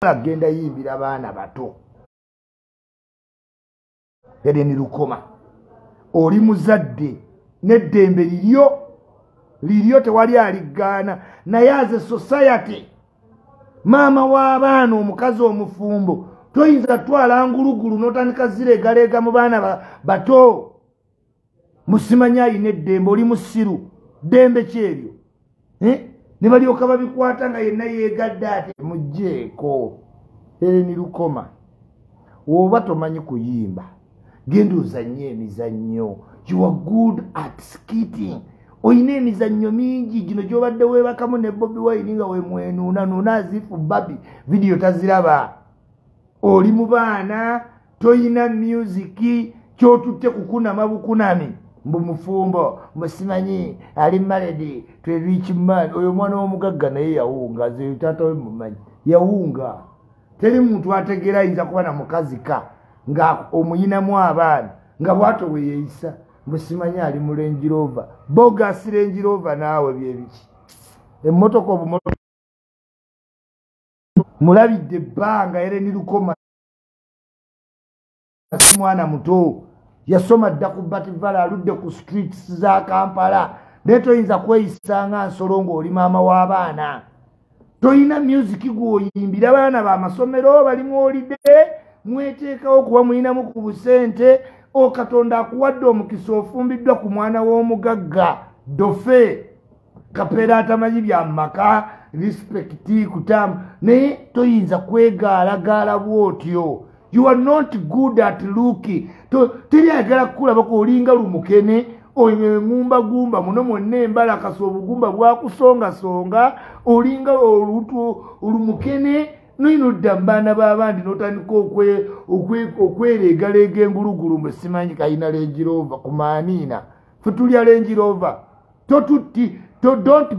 agenda yimbira abaana bato. Hellen Lukoma oli muzadde n'eddembe liryo tewali aligaana naye aze society maama w'abaana omukazi omufumbo toyinza twala ngulugulu n'otandika ziregalega mu baana bato. Musimanya ayina eddembe oli musiru ddembe kyeryo ne balyoka babikwata nga yenna yeegadde ati mugjeeko. Hellen Lukoma oba tomanyi kuyimba genda ozannye emizannyo. You are good at skating. Oyina emizannyo mingi gino gy'obadde weebakamu ne Bobi Wine nga wemwenuunanuuna azifu babi vidiyo taziraba. Oli mu baana toyina musiki kyotutte kukunama bukunami mbu mufumbo musimanyi ali maledi twe rich man. Oyo mwana w'omugagga naye yawunga ze taata we mumanyi yawunga. Teri muntu ategeera ayinza kuba na mukazi ka nga omuyinamu abaana nga bwato we yeeyisa musimanyi ali mu Range Rover bogus Range Rover naawe byebiki emmotoka obumotoka mulabidde ebbanga. Hellen Lukoma mwana muto yasoma dda ku Bativala aludde ku streets za Kampala naye toyinza kweyisa nga nsolo ng'oli maama w'abaana. Toyina music gw'oyimbira abaana b'amasomero bali mwolidde mweteekawo kuba mulinamu ku busente Katonda akuwadde omukisa ofumbiddwa ku mwana w'omugagga dofe kapeera atamanyi bya maka respect kutamu naye toyinza kwegaalagaala bw'otyo. You are not good at looking. Teri ayagala kukulabako olinga lumukene ngumba muno mwonna embala kasa obugumba bwakusongasonga olinga olutu olumukene noyina odda mu baana b'abandi n'otandika okwereegalega engulugulu mwe simanyi kayina Range Rover ku maaniina fe tulya Range Rover. Don't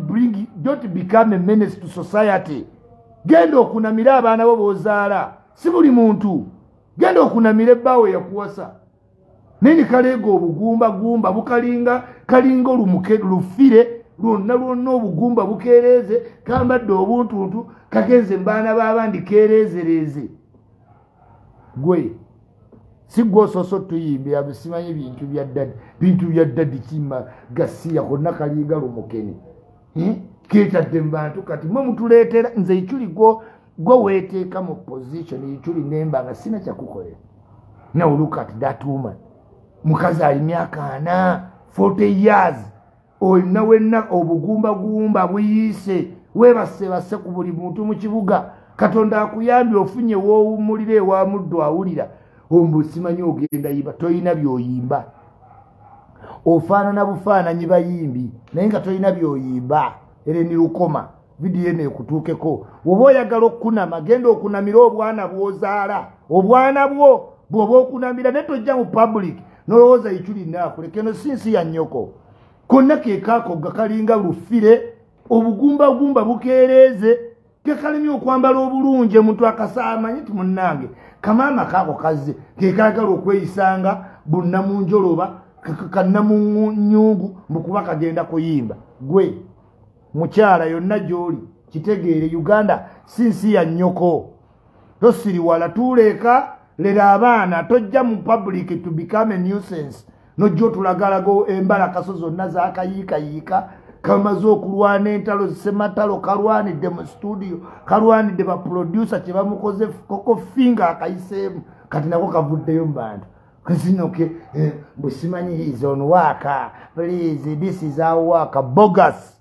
become a menace to society. Genda okunamira abaana bo b'ozaala si buli muntu. Genda okunamira ebbaawe yakuwasa neni kaleega obugumba bukalinga lufire lwonna obugumba bukereeze kambadde obuntuntu kagenze mbaana b'abandi kereezereeze. Gwe si gwe ososo tuyimbira busimanyi bintu bya ddadi kima gasiya konna kalinga lumukene keetadde mu bantu kati mwe mutuleetera nze Iculi gwe weeteeka mu position Iculi nemba nga sina kyakukolera. Now look at that woman. Mukazi ali myaka 40 years olina wenna obugumba buyise weebase ku buli muntu mu kibuga. Katonda akuyambye ofunye woowummulira ewa muddo awulira ombu simanyi ogenda yiba toyina by'oyimba. Ofaanana bufaananyi bayimbi naye nga toyina by'oyimba. Hellen Lukoma vidiyo eno ekutuukeko. Oba oyagala okukunama genda okunamira obwana bw'ozaala. Obwana bwo bw'oba okunamira naye tojja mu public nolowooza Iculi naakuleka eno si nsi ya nnyoko. Konna keekaako gakalinga lufire obugumba bukeereeze kekalemye okwambala obulungi omuntu akasaamanyi ti munnange kamaama kaako kazze kekaagala okweyisanga bunnamunjoloba kannamunyungu mbukuba kagenda kuyimba. Gwe mukyala yonna gy'oli kitegeere Uganda si nsi ya nnyoko. Tosiriwala tuleeka lera abaana tojja mu public to become a nuisance. Nojja otulagalago embala kaso zonna zaakayiikayiika kamaze okulwana entalo zisematalo kalwanidde mu studio kalwanidde baproducer kye bamukoze koko finga akayiseemu kati nako kavuddeyo mu bantu. Kazinoke busimanyi is on work please this is our work bogus.